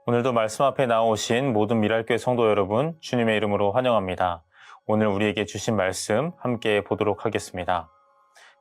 오늘도 말씀 앞에 나오신 모든 미랄교회 성도 여러분, 주님의 이름으로 환영합니다. 오늘 우리에게 주신 말씀 함께 보도록 하겠습니다.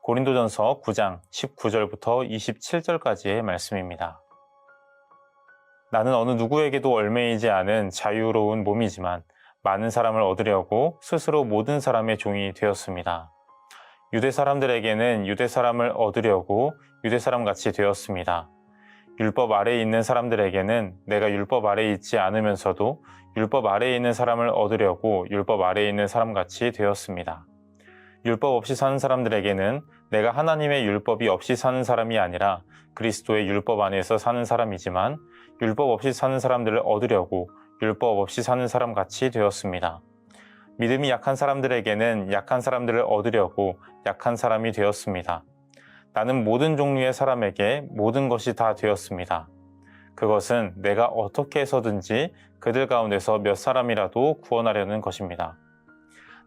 고린도전서 9장 19절부터 27절까지의 말씀입니다. 나는 어느 누구에게도 얽매이지 않은 자유로운 몸이지만 많은 사람을 얻으려고 스스로 모든 사람의 종이 되었습니다. 유대 사람들에게는 유대 사람을 얻으려고 유대 사람같이 되었습니다. 율법 아래에 있는 사람들에게는 내가 율법 아래에 있지 않으면서도 율법 아래에 있는 사람을 얻으려고 율법 아래에 있는 사람같이 되었습니다. 율법 없이 사는 사람들에게는 내가 하나님의 율법이 없이 사는 사람이 아니라 그리스도의 율법 안에서 사는 사람이지만 율법 없이 사는 사람들을 얻으려고 율법 없이 사는 사람같이 되었습니다. 믿음이 약한 사람들에게는 약한 사람들을 얻으려고 약한 사람이 되었습니다. 나는 모든 종류의 사람에게 모든 것이 다 되었습니다. 그것은 내가 어떻게 해서든지 그들 가운데서 몇 사람이라도 구원하려는 것입니다.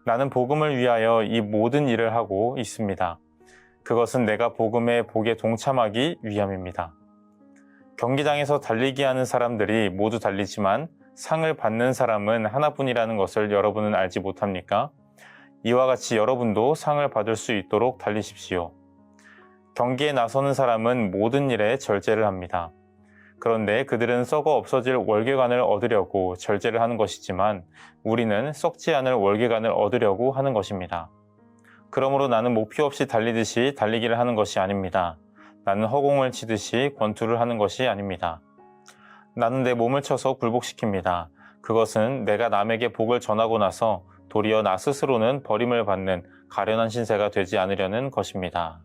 나는 복음을 위하여 이 모든 일을 하고 있습니다. 그것은 내가 복음의 복에 동참하기 위함입니다. 경기장에서 달리기 하는 사람들이 모두 달리지만 상을 받는 사람은 하나뿐이라는 것을 여러분은 알지 못합니까? 이와 같이 여러분도 상을 받을 수 있도록 달리십시오. 경기에 나서는 사람은 모든 일에 절제를 합니다. 그런데 그들은 썩어 없어질 월계관을 얻으려고 절제를 하는 것이지만 우리는 썩지 않을 월계관을 얻으려고 하는 것입니다. 그러므로 나는 목표 없이 달리듯이 달리기를 하는 것이 아닙니다. 나는 허공을 치듯이 권투를 하는 것이 아닙니다. 나는 내 몸을 쳐서 굴복시킵니다. 그것은 내가 남에게 복을 전하고 나서 도리어 나 스스로는 버림을 받는 가련한 신세가 되지 않으려는 것입니다.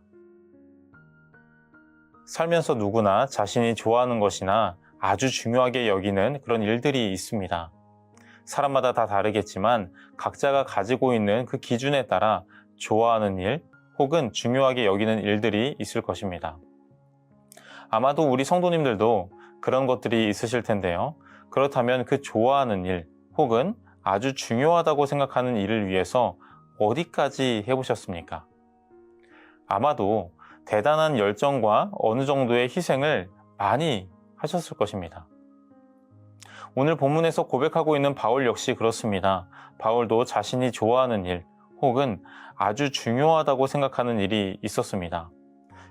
살면서 누구나 자신이 좋아하는 것이나 아주 중요하게 여기는 그런 일들이 있습니다. 사람마다 다 다르겠지만 각자가 가지고 있는 그 기준에 따라 좋아하는 일 혹은 중요하게 여기는 일들이 있을 것입니다. 아마도 우리 성도님들도 그런 것들이 있으실 텐데요. 그렇다면 그 좋아하는 일 혹은 아주 중요하다고 생각하는 일을 위해서 어디까지 해보셨습니까? 아마도 대단한 열정과 어느 정도의 희생을 많이 하셨을 것입니다. 오늘 본문에서 고백하고 있는 바울 역시 그렇습니다. 바울도 자신이 좋아하는 일 혹은 아주 중요하다고 생각하는 일이 있었습니다.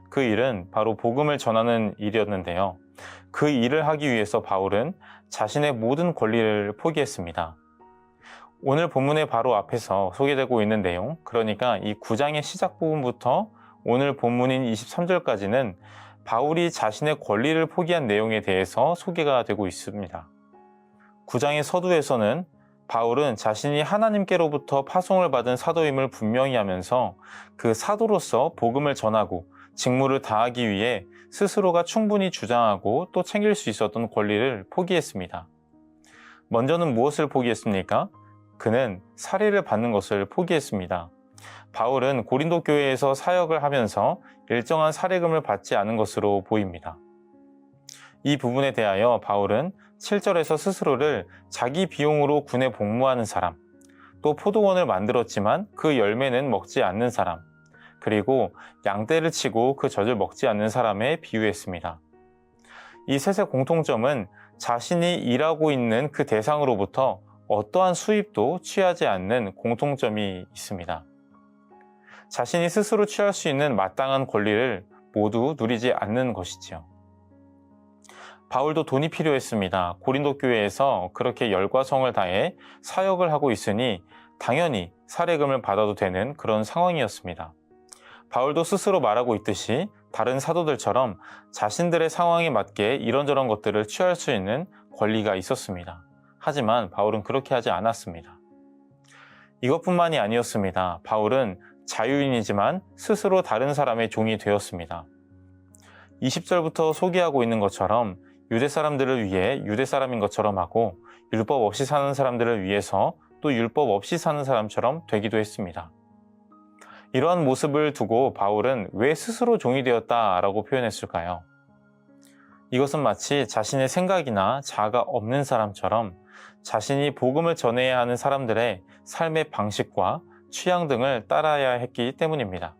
그 일은 바로 복음을 전하는 일이었는데요. 그 일을 하기 위해서 바울은 자신의 모든 권리를 포기했습니다. 오늘 본문의 바로 앞에서 소개되고 있는 내용, 그러니까 이 9장의 시작 부분부터 오늘 본문인 23절까지는 바울이 자신의 권리를 포기한 내용에 대해서 소개가 되고 있습니다. 9장의 서두에서는 바울은 자신이 하나님께로부터 파송을 받은 사도임을 분명히 하면서 그 사도로서 복음을 전하고 직무를 다하기 위해 스스로가 충분히 주장하고 또 챙길 수 있었던 권리를 포기했습니다. 먼저는 무엇을 포기했습니까? 그는 살해를 받는 것을 포기했습니다. 바울은 고린도 교회에서 사역을 하면서 일정한 사례금을 받지 않은 것으로 보입니다. 이 부분에 대하여 바울은 7절에서 스스로를 자기 비용으로 군에 복무하는 사람, 또 포도원을 만들었지만 그 열매는 먹지 않는 사람, 그리고 양떼를 치고 그 젖을 먹지 않는 사람에 비유했습니다. 이 셋의 공통점은 자신이 일하고 있는 그 대상으로부터 어떠한 수입도 취하지 않는 공통점이 있습니다. 자신이 스스로 취할 수 있는 마땅한 권리를 모두 누리지 않는 것이지요. 바울도 돈이 필요했습니다. 고린도 교회에서 그렇게 열과 성을 다해 사역을 하고 있으니 당연히 사례금을 받아도 되는 그런 상황이었습니다. 바울도 스스로 말하고 있듯이 다른 사도들처럼 자신들의 상황에 맞게 이런저런 것들을 취할 수 있는 권리가 있었습니다. 하지만 바울은 그렇게 하지 않았습니다. 이것뿐만이 아니었습니다. 바울은 자유인이지만 스스로 다른 사람의 종이 되었습니다. 20절부터 소개하고 있는 것처럼 유대 사람들을 위해 유대 사람인 것처럼 하고 율법 없이 사는 사람들을 위해서 또 율법 없이 사는 사람처럼 되기도 했습니다. 이러한 모습을 두고 바울은 왜 스스로 종이 되었다라고 표현했을까요? 이것은 마치 자신의 생각이나 자아가 없는 사람처럼 자신이 복음을 전해야 하는 사람들의 삶의 방식과 취향 등을 따라야 했기 때문입니다.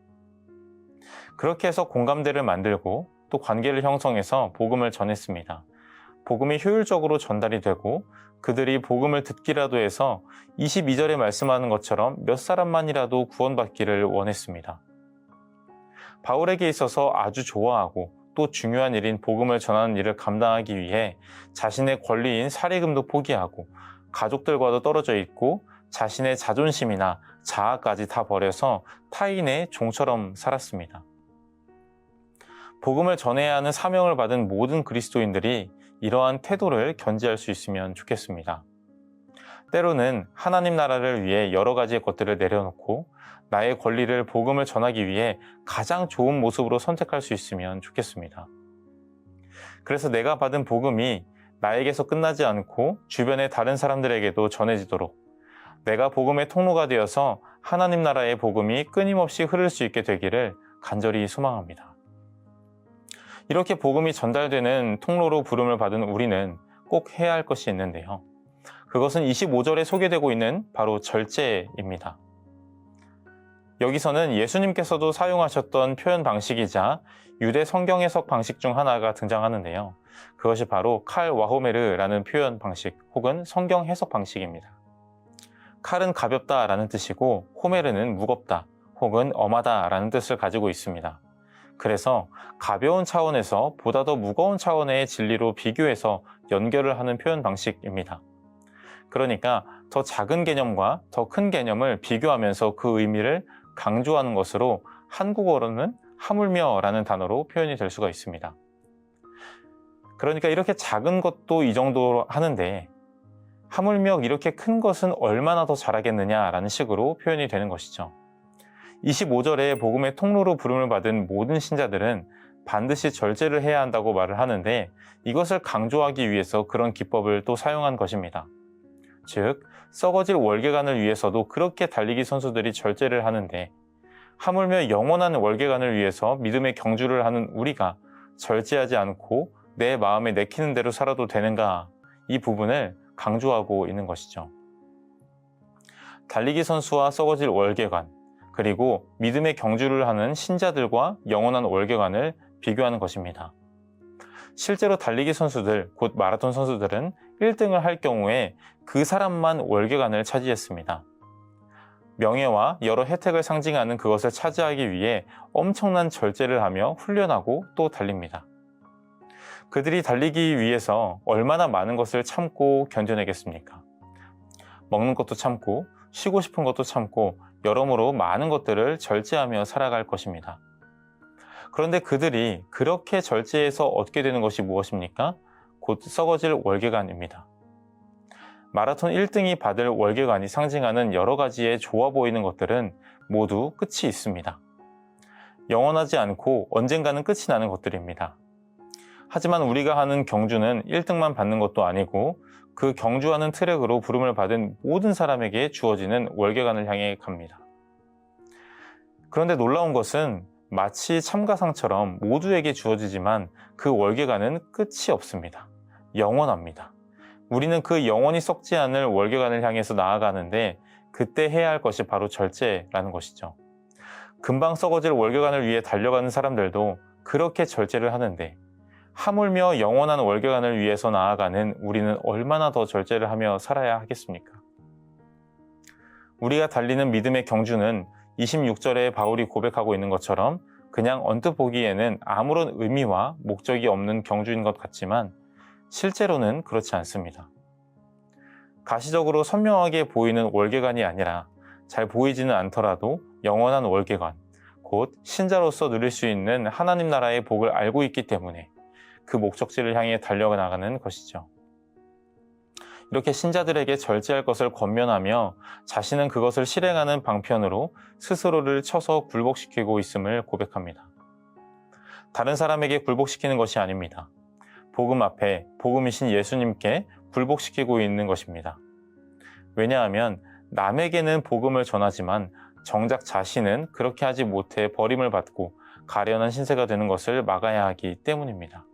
그렇게 해서 공감대를 만들고 또 관계를 형성해서 복음을 전했습니다. 복음이 효율적으로 전달이 되고 그들이 복음을 듣기라도 해서 22절에 말씀하는 것처럼 몇 사람만이라도 구원받기를 원했습니다. 바울에게 있어서 아주 좋아하고 또 중요한 일인 복음을 전하는 일을 감당하기 위해 자신의 권리인 살해금도 포기하고 가족들과도 떨어져 있고 자신의 자존심이나 자아까지 다 버려서 타인의 종처럼 살았습니다. 복음을 전해야 하는 사명을 받은 모든 그리스도인들이 이러한 태도를 견지할 수 있으면 좋겠습니다. 때로는 하나님 나라를 위해 여러 가지의 것들을 내려놓고 나의 권리를 복음을 전하기 위해 가장 좋은 모습으로 선택할 수 있으면 좋겠습니다. 그래서 내가 받은 복음이 나에게서 끝나지 않고 주변의 다른 사람들에게도 전해지도록 내가 복음의 통로가 되어서 하나님 나라의 복음이 끊임없이 흐를 수 있게 되기를 간절히 소망합니다. 이렇게 복음이 전달되는 통로로 부름을 받은 우리는 꼭 해야 할 것이 있는데요. 그것은 25절에 소개되고 있는 바로 절제입니다. 여기서는 예수님께서도 사용하셨던 표현 방식이자 유대 성경 해석 방식 중 하나가 등장하는데요. 그것이 바로 칼 와호메르라는 표현 방식 혹은 성경 해석 방식입니다. 칼은 가볍다라는 뜻이고 호메르는 무겁다 혹은 엄하다라는 뜻을 가지고 있습니다. 그래서 가벼운 차원에서 보다 더 무거운 차원의 진리로 비교해서 연결을 하는 표현 방식입니다. 그러니까 더 작은 개념과 더 큰 개념을 비교하면서 그 의미를 강조하는 것으로 한국어로는 하물며라는 단어로 표현이 될 수가 있습니다. 그러니까 이렇게 작은 것도 이 정도로 하는데 하물며 이렇게 큰 것은 얼마나 더 잘하겠느냐라는 식으로 표현이 되는 것이죠. 25절에 복음의 통로로 부름을 받은 모든 신자들은 반드시 절제를 해야 한다고 말을 하는데 이것을 강조하기 위해서 그런 기법을 또 사용한 것입니다. 즉, 썩어질 월계관을 위해서도 그렇게 달리기 선수들이 절제를 하는데 하물며 영원한 월계관을 위해서 믿음의 경주를 하는 우리가 절제하지 않고 내 마음에 내키는 대로 살아도 되는가, 이 부분을 강조하고 있는 것이죠. 달리기 선수와 썩어질 월계관, 그리고 믿음의 경주를 하는 신자들과 영원한 월계관을 비교하는 것입니다. 실제로 달리기 선수들, 곧 마라톤 선수들은 1등을 할 경우에 그 사람만 월계관을 차지했습니다. 명예와 여러 혜택을 상징하는 그것을 차지하기 위해 엄청난 절제를 하며 훈련하고 또 달립니다. 그들이 달리기 위해서 얼마나 많은 것을 참고 견뎌내겠습니까? 먹는 것도 참고, 쉬고 싶은 것도 참고, 여러모로 많은 것들을 절제하며 살아갈 것입니다. 그런데 그들이 그렇게 절제해서 얻게 되는 것이 무엇입니까? 곧 썩어질 월계관입니다. 마라톤 1등이 받을 월계관이 상징하는 여러 가지의 좋아 보이는 것들은 모두 끝이 있습니다. 영원하지 않고 언젠가는 끝이 나는 것들입니다. 하지만 우리가 하는 경주는 1등만 받는 것도 아니고 그 경주하는 트랙으로 부름을 받은 모든 사람에게 주어지는 월계관을 향해 갑니다. 그런데 놀라운 것은 마치 참가상처럼 모두에게 주어지지만 그 월계관은 끝이 없습니다. 영원합니다. 우리는 그 영원히 썩지 않을 월계관을 향해서 나아가는데 그때 해야 할 것이 바로 절제라는 것이죠. 금방 썩어질 월계관을 위해 달려가는 사람들도 그렇게 절제를 하는데 하물며 영원한 월계관을 위해서 나아가는 우리는 얼마나 더 절제를 하며 살아야 하겠습니까? 우리가 달리는 믿음의 경주는 26절에 바울이 고백하고 있는 것처럼 그냥 언뜻 보기에는 아무런 의미와 목적이 없는 경주인 것 같지만 실제로는 그렇지 않습니다. 가시적으로 선명하게 보이는 월계관이 아니라 잘 보이지는 않더라도 영원한 월계관, 곧 신자로서 누릴 수 있는 하나님 나라의 복을 알고 있기 때문에 그 목적지를 향해 달려나가는 것이죠. 이렇게 신자들에게 절제할 것을 권면하며 자신은 그것을 실행하는 방편으로 스스로를 쳐서 굴복시키고 있음을 고백합니다. 다른 사람에게 굴복시키는 것이 아닙니다. 복음 앞에 복음이신 예수님께 굴복시키고 있는 것입니다. 왜냐하면 남에게는 복음을 전하지만 정작 자신은 그렇게 하지 못해 버림을 받고 가련한 신세가 되는 것을 막아야 하기 때문입니다.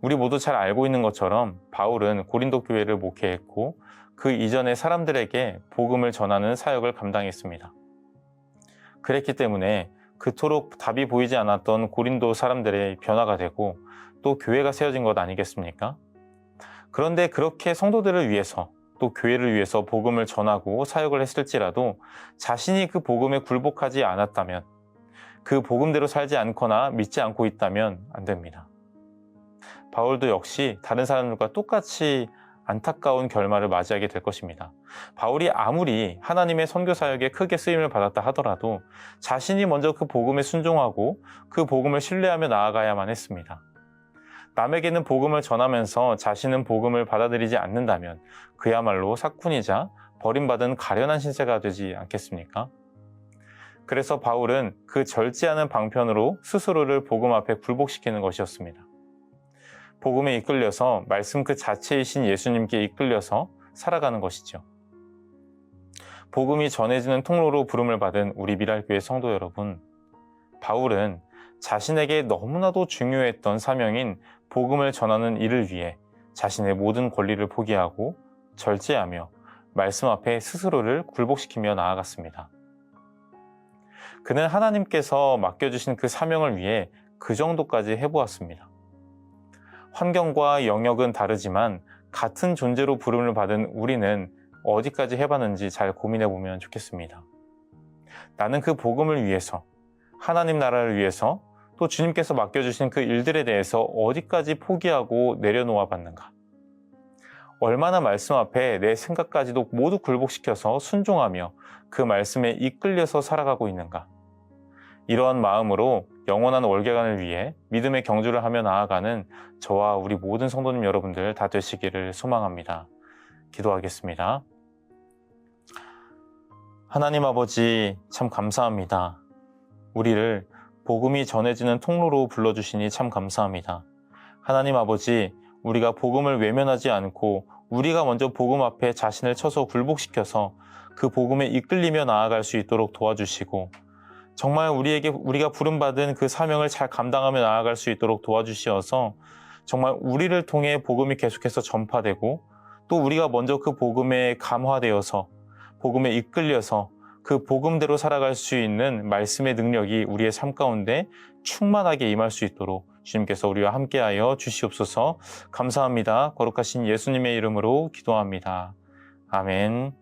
우리 모두 잘 알고 있는 것처럼 바울은 고린도 교회를 목회했고 그 이전에 사람들에게 복음을 전하는 사역을 감당했습니다. 그랬기 때문에 그토록 답이 보이지 않았던 고린도 사람들의 변화가 되고 또 교회가 세워진 것 아니겠습니까? 그런데 그렇게 성도들을 위해서 또 교회를 위해서 복음을 전하고 사역을 했을지라도 자신이 그 복음에 굴복하지 않았다면, 그 복음대로 살지 않거나 믿지 않고 있다면 안 됩니다. 바울도 역시 다른 사람들과 똑같이 안타까운 결말을 맞이하게 될 것입니다. 바울이 아무리 하나님의 선교 사역에 크게 쓰임을 받았다 하더라도 자신이 먼저 그 복음에 순종하고 그 복음을 신뢰하며 나아가야만 했습니다. 남에게는 복음을 전하면서 자신은 복음을 받아들이지 않는다면 그야말로 사꾼이자 버림받은 가련한 신세가 되지 않겠습니까? 그래서 바울은 그 절제하는 방편으로 스스로를 복음 앞에 굴복시키는 것이었습니다. 복음에 이끌려서 말씀 그 자체이신 예수님께 이끌려서 살아가는 것이죠. 복음이 전해지는 통로로 부름을 받은 우리 미랄교회 성도 여러분, 바울은 자신에게 너무나도 중요했던 사명인 복음을 전하는 일을 위해 자신의 모든 권리를 포기하고 절제하며 말씀 앞에 스스로를 굴복시키며 나아갔습니다. 그는 하나님께서 맡겨주신 그 사명을 위해 그 정도까지 해보았습니다. 환경과 영역은 다르지만 같은 존재로 부름을 받은 우리는 어디까지 해봤는지 잘 고민해보면 좋겠습니다. 나는 그 복음을 위해서, 하나님 나라를 위해서, 또 주님께서 맡겨주신 그 일들에 대해서 어디까지 포기하고 내려놓아 봤는가? 얼마나 말씀 앞에 내 생각까지도 모두 굴복시켜서 순종하며 그 말씀에 이끌려서 살아가고 있는가? 이러한 마음으로 영원한 월계관을 위해 믿음의 경주를 하며 나아가는 저와 우리 모든 성도님 여러분들 다 되시기를 소망합니다. 기도하겠습니다. 하나님 아버지, 참 감사합니다. 우리를 복음이 전해지는 통로로 불러주시니 참 감사합니다. 하나님 아버지, 우리가 복음을 외면하지 않고 우리가 먼저 복음 앞에 자신을 쳐서 굴복시켜서 그 복음에 이끌리며 나아갈 수 있도록 도와주시고, 정말 우리가 부름받은 그 사명을 잘 감당하며 나아갈 수 있도록 도와주시어서 정말 우리를 통해 복음이 계속해서 전파되고 또 우리가 먼저 그 복음에 감화되어서 복음에 이끌려서 그 복음대로 살아갈 수 있는 말씀의 능력이 우리의 삶 가운데 충만하게 임할 수 있도록 주님께서 우리와 함께하여 주시옵소서. 감사합니다. 거룩하신 예수님의 이름으로 기도합니다. 아멘.